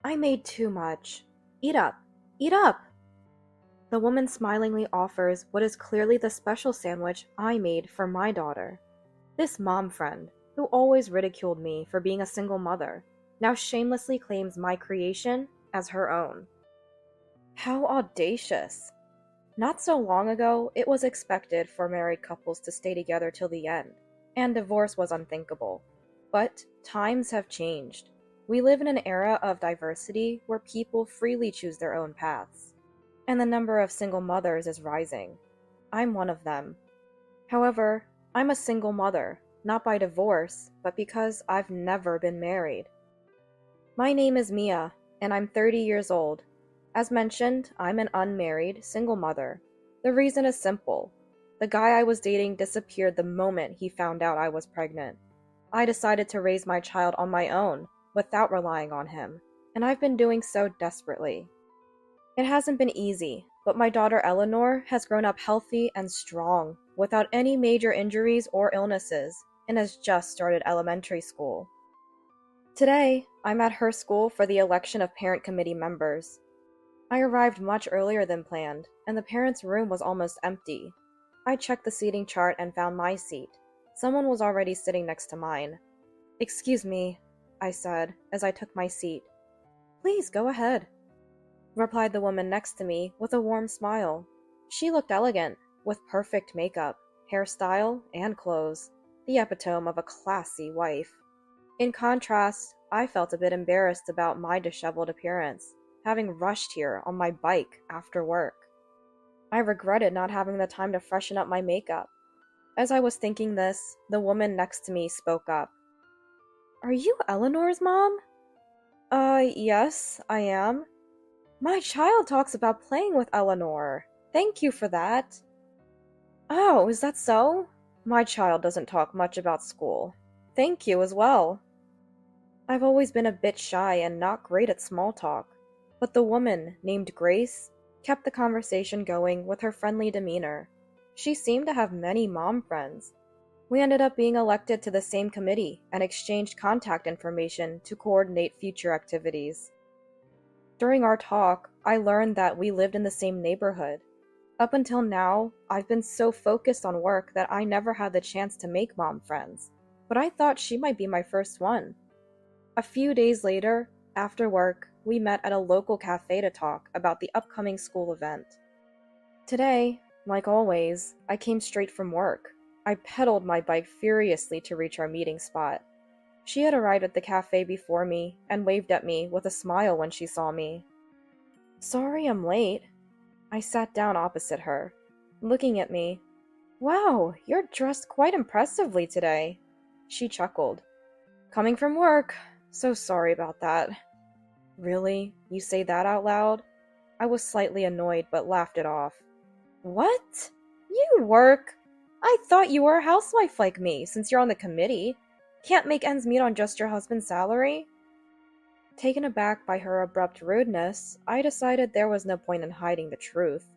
I made too much. Eat up. Eat up! The woman smilingly offers what is clearly the special sandwich I made for my daughter. This mom friend, who always ridiculed me for being a single mother, now shamelessly claims my creation as her own. How audacious! Not so long ago, it was expected for married couples to stay together till the end, and divorce was unthinkable. But times have changed. We live in an era of diversity where people freely choose their own paths, and the number of single mothers is rising. I'm one of them. However, I'm a single mother, not by divorce, but because I've never been married. My name is Mia, and I'm 30 years old. As mentioned, I'm an unmarried, single mother. The reason is simple. The guy I was dating disappeared the moment he found out I was pregnant. I decided to raise my child on my own, without relying on him, and I've been doing so desperately. It hasn't been easy, but my daughter Eleanor has grown up healthy and strong, without any major injuries or illnesses, and has just started elementary school. Today, I'm at her school for the election of parent committee members. I arrived much earlier than planned, and the parents' room was almost empty. I checked the seating chart and found my seat. Someone was already sitting next to mine. "Excuse me," I said, as I took my seat. "Please, go ahead," replied the woman next to me with a warm smile. She looked elegant, with perfect makeup, hairstyle, and clothes, the epitome of a classy wife. In contrast, I felt a bit embarrassed about my disheveled appearance, having rushed here on my bike after work. I regretted not having the time to freshen up my makeup. As I was thinking this, the woman next to me spoke up. "Are you Eleanor's mom?" Yes, I am." "My child talks about playing with Eleanor. Thank you for that." "Oh, is that so? My child doesn't talk much about school. Thank you as well." I've always been a bit shy and not great at small talk, but the woman, named Grace, kept the conversation going with her friendly demeanor. She seemed to have many mom friends. We ended up being elected to the same committee and exchanged contact information to coordinate future activities. During our talk, I learned that we lived in the same neighborhood. Up until now, I've been so focused on work that I never had the chance to make mom friends, but I thought she might be my first one. A few days later, after work, we met at a local cafe to talk about the upcoming school event. Today, like always, I came straight from work. I pedaled my bike furiously to reach our meeting spot. She had arrived at the cafe before me and waved at me with a smile when she saw me. "Sorry I'm late." I sat down opposite her, looking at me. "Wow, you're dressed quite impressively today." She chuckled. "Coming from work. So sorry about that." "Really? You say that out loud?" I was slightly annoyed but laughed it off. "What? You work? I thought you were a housewife like me, since you're on the committee. Can't make ends meet on just your husband's salary?" Taken aback by her abrupt rudeness, I decided there was no point in hiding the truth.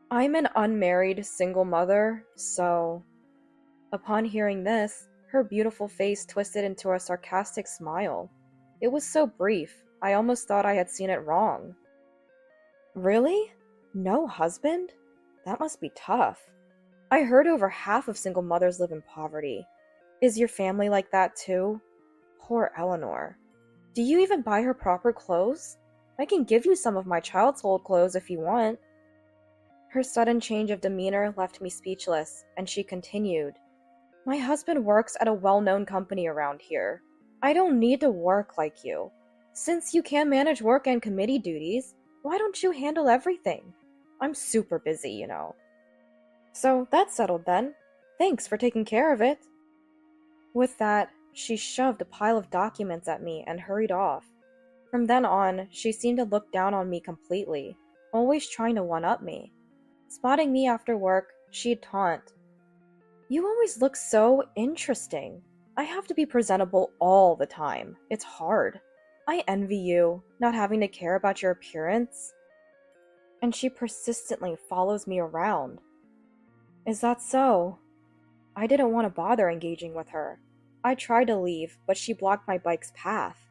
"I'm an unmarried, single mother, so—" Upon hearing this, her beautiful face twisted into a sarcastic smile. It was so brief, I almost thought I had seen it wrong. "Really? No husband? That must be tough. I heard over half of single mothers live in poverty. Is your family like that too? Poor Eleanor. Do you even buy her proper clothes? I can give you some of my child's old clothes if you want." Her sudden change of demeanor left me speechless, and she continued. "My husband works at a well-known company around here. I don't need to work like you. Since you can manage work and committee duties, why don't you handle everything? I'm super busy, you know." "So that's settled then. Thanks for taking care of it." With that, she shoved a pile of documents at me and hurried off. From then on, she seemed to look down on me completely, always trying to one-up me. Spotting me after work, she'd taunt. "You always look so interesting. I have to be presentable all the time. It's hard. I envy you, not having to care about your appearance." And she persistently follows me around. Is that so? I didn't want to bother engaging with her. I tried to leave, but she blocked my bike's path.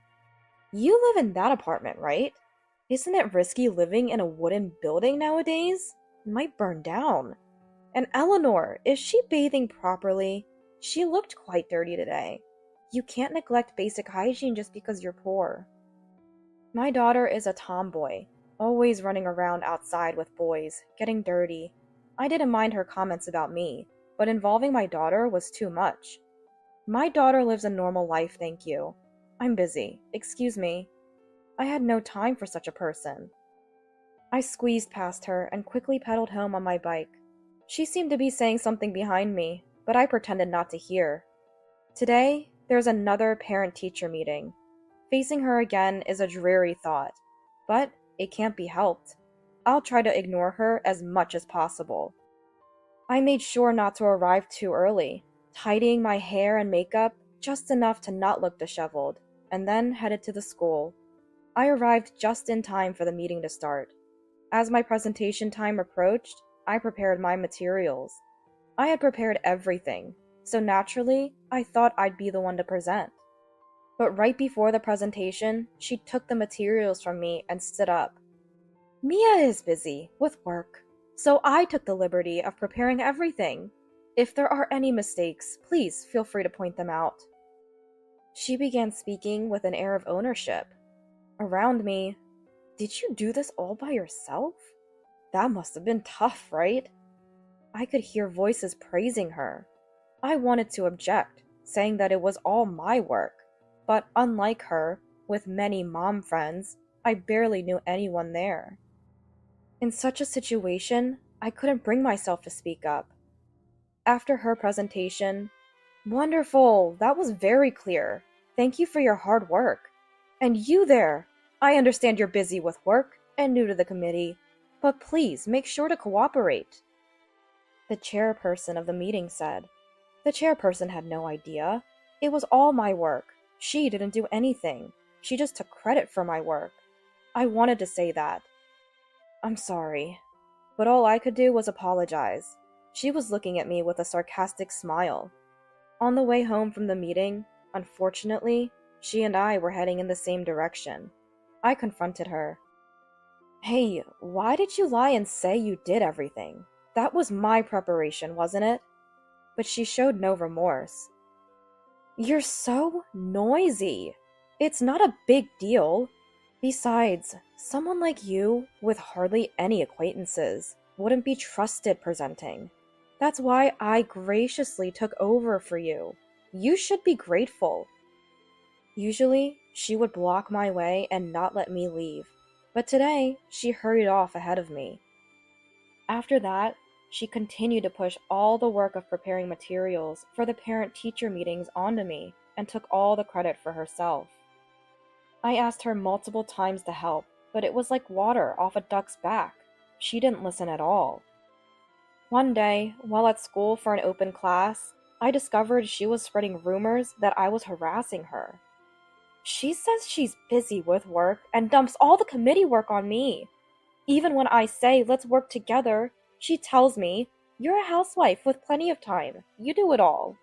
You live in that apartment, right? Isn't it risky living in a wooden building nowadays? It might burn down. And Eleanor, is she bathing properly? She looked quite dirty today. You can't neglect basic hygiene just because you're poor. My daughter is a tomboy, always running around outside with boys, getting dirty. I didn't mind her comments about me, but involving my daughter was too much. My daughter lives a normal life, thank you. I'm busy. Excuse me. I had no time for such a person. I squeezed past her and quickly pedaled home on my bike. She seemed to be saying something behind me, but I pretended not to hear. Today, there's another parent-teacher meeting. Facing her again is a dreary thought, but it can't be helped. I'll try to ignore her as much as possible. I made sure not to arrive too early, tidying my hair and makeup just enough to not look disheveled, and then headed to the school. I arrived just in time for the meeting to start. As my presentation time approached, I prepared my materials. I had prepared everything, so naturally, I thought I'd be the one to present. But right before the presentation, she took the materials from me and stood up. Mia is busy with work, so I took the liberty of preparing everything. If there are any mistakes, please feel free to point them out. She began speaking with an air of ownership. Around me, did you do this all by yourself? That must have been tough, right? I could hear voices praising her. I wanted to object, saying that it was all my work. But unlike her, with many mom friends, I barely knew anyone there. In such a situation, I couldn't bring myself to speak up. After her presentation, wonderful, that was very clear. Thank you for your hard work. And you there, I understand you're busy with work and new to the committee, but please make sure to cooperate. The chairperson of the meeting said. The chairperson had no idea. It was all my work. She didn't do anything. She just took credit for my work. I wanted to say that. I'm sorry. But all I could do was apologize. She was looking at me with a sarcastic smile. On the way home from the meeting, unfortunately, she and I were heading in the same direction. I confronted her. Hey, why did you lie and say you did everything? That was my preparation, wasn't it? But she showed no remorse. You're so noisy. It's not a big deal. Besides, someone like you, with hardly any acquaintances, wouldn't be trusted presenting. That's why I graciously took over for you. You should be grateful. Usually, she would block my way and not let me leave, but today, she hurried off ahead of me. After that, she continued to push all the work of preparing materials for the parent-teacher meetings onto me and took all the credit for herself. I asked her multiple times to help, but it was like water off a duck's back. She didn't listen at all. One day, while at school for an open class, I discovered she was spreading rumors that I was harassing her. She says she's busy with work and dumps all the committee work on me. Even when I say let's work together, she tells me, you're a housewife with plenty of time. You do it all.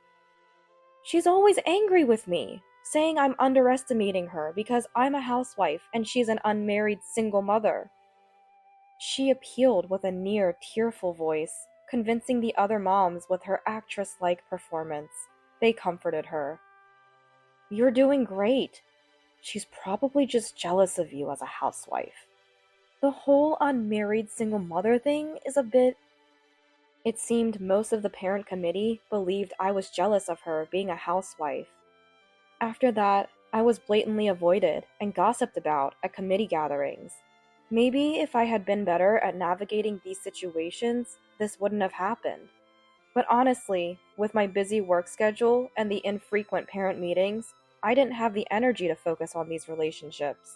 She's always angry with me, saying I'm underestimating her because I'm a housewife and she's an unmarried single mother. She appealed with a near tearful voice, convincing the other moms with her actress-like performance. They comforted her. You're doing great. She's probably just jealous of you as a housewife. The whole unmarried single mother thing is a bit... It seemed most of the parent committee believed I was jealous of her being a housewife. After that, I was blatantly avoided and gossiped about at committee gatherings. Maybe if I had been better at navigating these situations, this wouldn't have happened. But honestly, with my busy work schedule and the infrequent parent meetings, I didn't have the energy to focus on these relationships.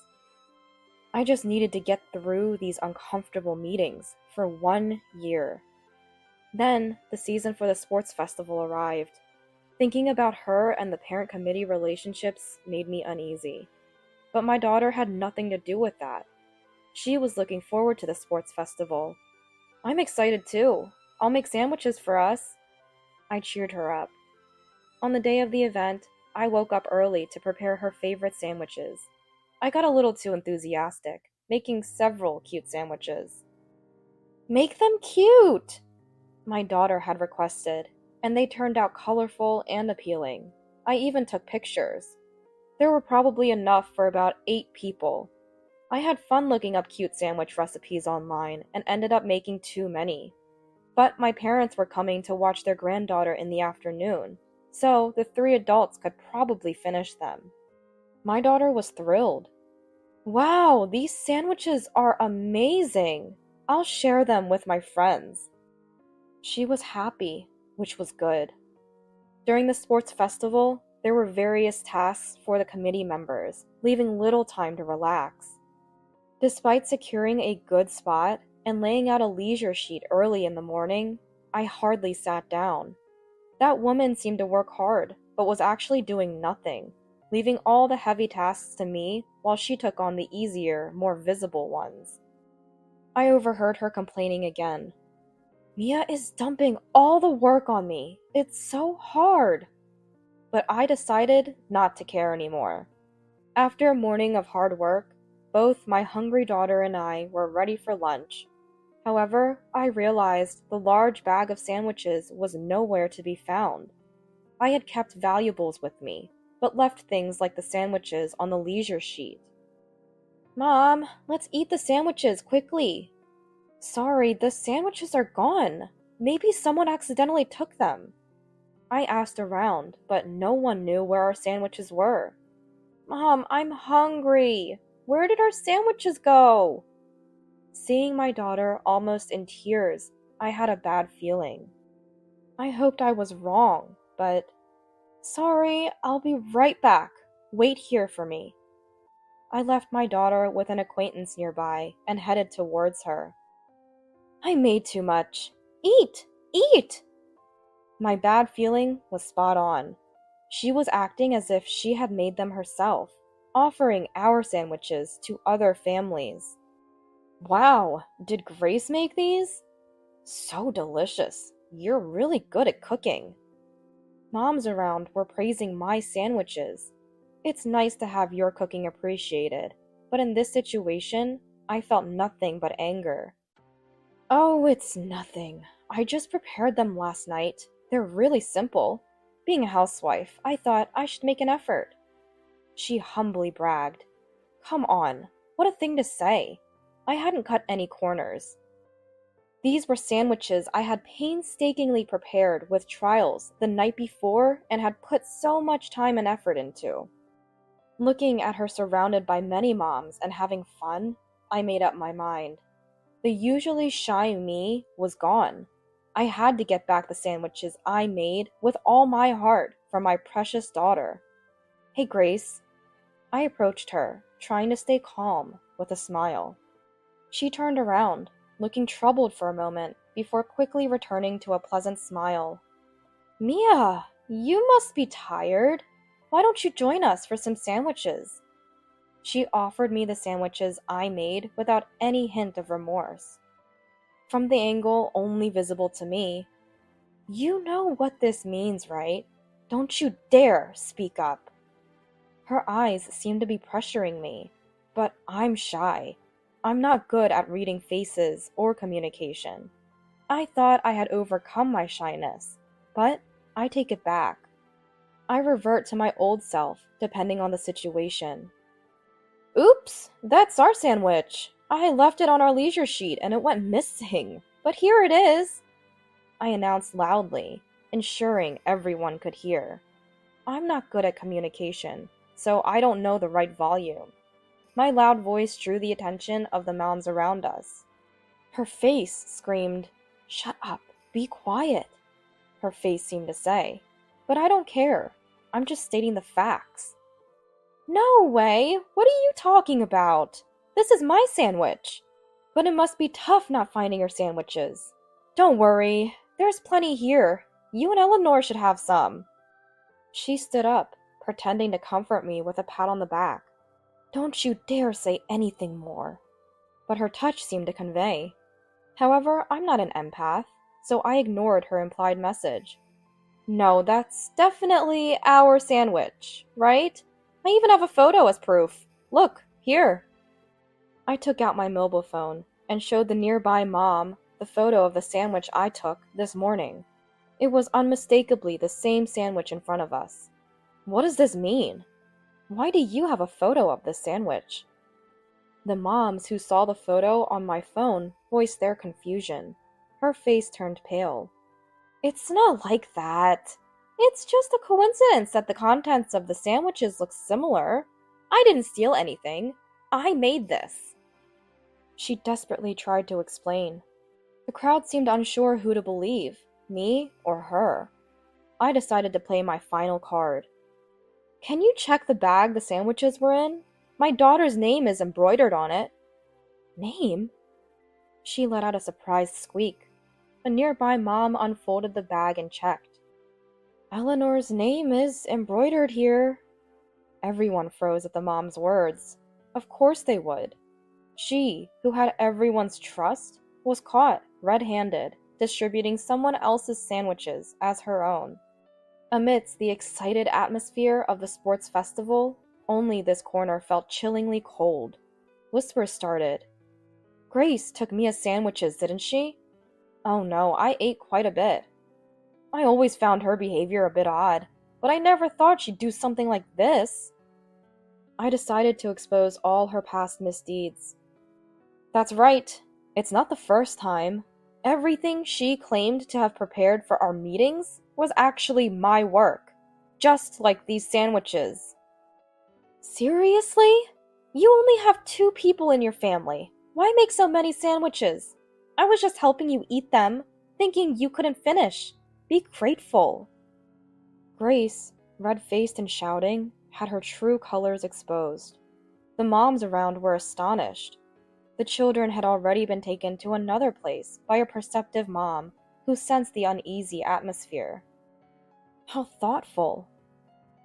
I just needed to get through these uncomfortable meetings for 1 year. Then, the season for the sports festival arrived. Thinking about her and the parent committee relationships made me uneasy. But my daughter had nothing to do with that. She was looking forward to the sports festival. I'm excited too. I'll make sandwiches for us. I cheered her up. On the day of the event, I woke up early to prepare her favorite sandwiches. I got a little too enthusiastic, making several cute sandwiches. Make them cute! My daughter had requested, and they turned out colorful and appealing. I even took pictures. There were probably enough for about 8 people. I had fun looking up cute sandwich recipes online and ended up making too many. But my parents were coming to watch their granddaughter in the afternoon, so the 3 adults could probably finish them. My daughter was thrilled. Wow, these sandwiches are amazing! I'll share them with my friends. She was happy, which was good. During the sports festival, there were various tasks for the committee members, leaving little time to relax. Despite securing a good spot and laying out a leisure sheet early in the morning, I hardly sat down. That woman seemed to work hard, but was actually doing nothing, leaving all the heavy tasks to me while she took on the easier, more visible ones. I overheard her complaining again. Mia is dumping all the work on me. It's so hard. But I decided not to care anymore. After a morning of hard work, both my hungry daughter and I were ready for lunch. However, I realized the large bag of sandwiches was nowhere to be found. I had kept valuables with me, but left things like the sandwiches on the leisure sheet. Mom, let's eat the sandwiches quickly. Sorry, the sandwiches are gone. Maybe someone accidentally took them. I asked around, but no one knew where our sandwiches were. Mom, I'm hungry. Where did our sandwiches go? Seeing my daughter almost in tears, I had a bad feeling. I hoped I was wrong, but... Sorry, I'll be right back. Wait here for me. I left my daughter with an acquaintance nearby and headed towards her. I made too much. Eat! Eat! My bad feeling was spot on. She was acting as if she had made them herself, offering our sandwiches to other families. Wow, did Grace make these? So delicious. You're really good at cooking. Moms around were praising my sandwiches. It's nice to have your cooking appreciated, but in this situation, I felt nothing but anger. Oh, it's nothing. I just prepared them last night. They're really simple. Being a housewife, I thought I should make an effort. She humbly bragged. Come on, what a thing to say. I hadn't cut any corners. These were sandwiches I had painstakingly prepared with trials the night before and had put so much time and effort into. Looking at her surrounded by many moms and having fun, I made up my mind. The usually shy me was gone. I had to get back the sandwiches I made with all my heart for my precious daughter. Hey, Grace. I approached her, trying to stay calm, with a smile. She turned around, looking troubled for a moment, before quickly returning to a pleasant smile. Mia, you must be tired. Why don't you join us for some sandwiches? She offered me the sandwiches I made without any hint of remorse. From the angle only visible to me, you know what this means, right? Don't you dare speak up. Her eyes seemed to be pressuring me, but I'm shy. I'm not good at reading faces or communication. I thought I had overcome my shyness, but I take it back. I revert to my old self, depending on the situation. Oops, that's our sandwich. I left it on our leisure sheet and it went missing, but here it is, I announced loudly, ensuring everyone could hear. I'm not good at communication, so I don't know the right volume. My loud voice drew the attention of the moms around us. Her face screamed, "Shut up, be quiet," her face seemed to say. But I don't care. I'm just stating the facts. No way! What are you talking about? This is my sandwich. But it must be tough not finding your sandwiches. Don't worry, there's plenty here. You and Eleanor should have some. She stood up, pretending to comfort me with a pat on the back. Don't you dare say anything more. But her touch seemed to convey. However, I'm not an empath, so I ignored her implied message. No, that's definitely our sandwich, right? I even have a photo as proof. Look, Here." I took out my mobile phone and showed the nearby mom the photo of the sandwich I took this morning. It was unmistakably the same sandwich in front of us. "What does this mean? Why do you have a photo of this sandwich?" The moms who saw the photo on my phone voiced their confusion. Her face turned pale. "It's not like that. It's just a coincidence that the contents of the sandwiches look similar. I didn't steal anything. I made this." She desperately tried to explain. The crowd seemed unsure who to believe, me or her. I decided to play my final card. "Can you check the bag the sandwiches were in? My daughter's name is embroidered on it." "Name?" She let out a surprised squeak. A nearby mom unfolded the bag and checked. "Eleanor's name is embroidered here." Everyone froze at the mom's words. Of course they would. She, who had everyone's trust, was caught red-handed, distributing someone else's sandwiches as her own. Amidst the excited atmosphere of the sports festival, only this corner felt chillingly cold. Whispers started. "Grace took Mia's sandwiches, didn't she?" "Oh no, I ate quite a bit." "I always found her behavior a bit odd, but I never thought she'd do something like this." I decided to expose all her past misdeeds. "That's right. It's not the first time. Everything she claimed to have prepared for our meetings was actually my work. Just like these sandwiches." "Seriously? You only have 2 people in your family. Why make so many sandwiches? I was just helping you eat them, thinking you couldn't finish. Be grateful." Grace, red-faced and shouting, had her true colors exposed. The moms around were astonished. The children had already been taken to another place by a perceptive mom who sensed the uneasy atmosphere. How thoughtful.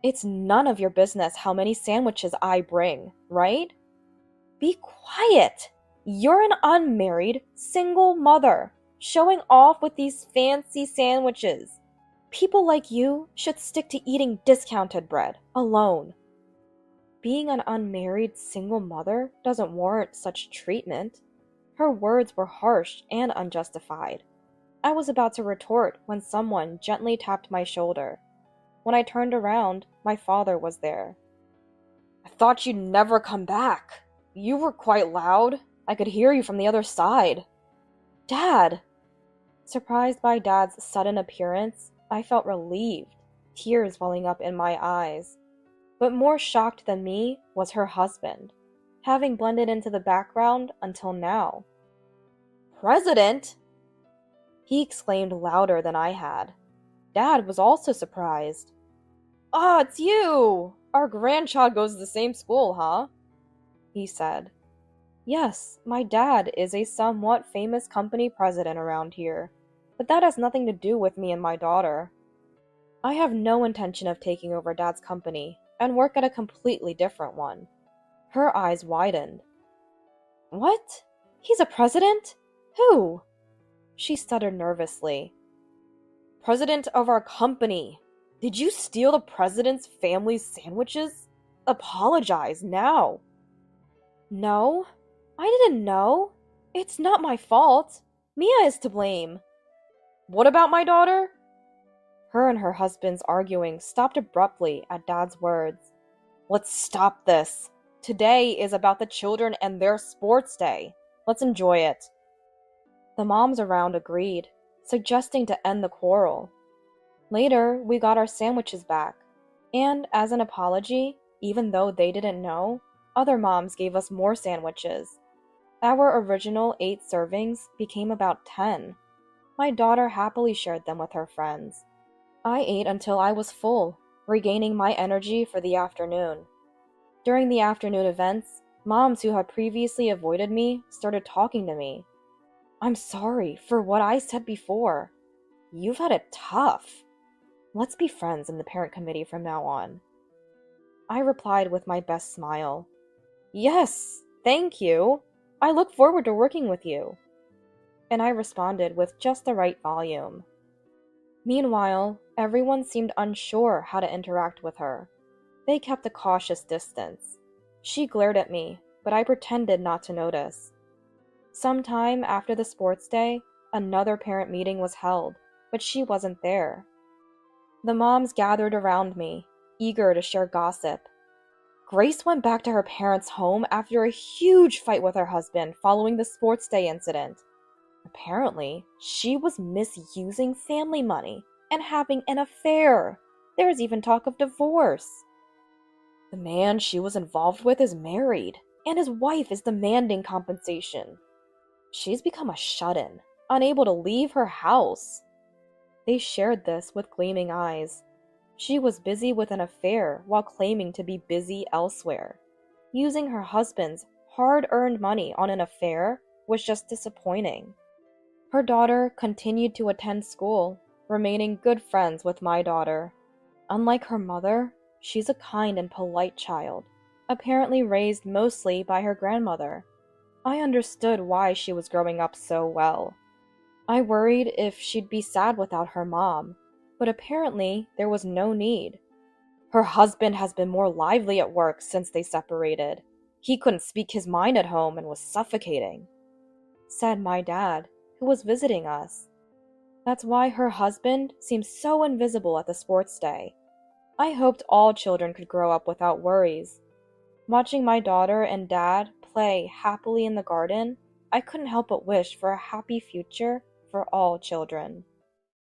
"It's none of your business how many sandwiches I bring, right?" "Be quiet! You're an unmarried, single mother, showing off with these fancy sandwiches. People like you should stick to eating discounted bread, alone." Being an unmarried, single mother doesn't warrant such treatment. Her words were harsh and unjustified. I was about to retort when someone gently tapped my shoulder. When I turned around, my father was there. "I thought you'd never come back. You were quite loud. I could hear you from the other side." "Dad!" Surprised by Dad's sudden appearance, I felt relieved, tears welling up in my eyes. But more shocked than me was her husband, having blended into the background until now. "President?" he exclaimed louder than I had. Dad was also surprised. "Ah, it's you! Our grandchild goes to the same school, huh?" he said. "Yes, my dad is a somewhat famous company president around here, but that has nothing to do with me and my daughter. I have no intention of taking over Dad's company and work at a completely different one." Her eyes widened. "What? He's a president? Who?" She stuttered nervously. "President of our company. Did you steal the president's family's sandwiches? Apologize now." "No, I didn't know. It's not my fault. Mia is to blame." "What about my daughter?" Her and her husband's arguing stopped abruptly at Dad's words. "Let's stop this. Today is about the children and their sports day. Let's enjoy it." The moms around agreed, suggesting to end the quarrel. Later, we got our sandwiches back, and as an apology, even though they didn't know, other moms gave us more sandwiches. Our original 8 servings became about 10. My daughter happily shared them with her friends. I ate until I was full, regaining my energy for the afternoon. During the afternoon events, moms who had previously avoided me started talking to me. "I'm sorry for what I said before. You've had it tough. Let's be friends in the parent committee from now on." I replied with my best smile. "Yes, thank you. I look forward to working with you." And I responded with just the right volume. Meanwhile, everyone seemed unsure how to interact with her. They kept a cautious distance. She glared at me, but I pretended not to notice. Sometime after the sports day, another parent meeting was held, but she wasn't there. The moms gathered around me, eager to share gossip. Grace went back to her parents' home after a huge fight with her husband following the sports day incident. Apparently, she was misusing family money and having an affair. There's even talk of divorce. The man she was involved with is married, and his wife is demanding compensation. She's become a shut-in, unable to leave her house. They shared this with gleaming eyes. She was busy with an affair while claiming to be busy elsewhere. Using her husband's hard-earned money on an affair was just disappointing. Her daughter continued to attend school, remaining good friends with my daughter. Unlike her mother, she's a kind and polite child, apparently raised mostly by her grandmother. I understood why she was growing up so well. I worried if she'd be sad without her mom, but apparently there was no need. Her husband has been more lively at work since they separated. He couldn't speak his mind at home and was suffocating, said my dad, who was visiting us. That's why her husband seems so invisible at the sports day. I hoped all children could grow up without worries. Watching my daughter and dad play happily in the garden, I couldn't help but wish for a happy future for all children.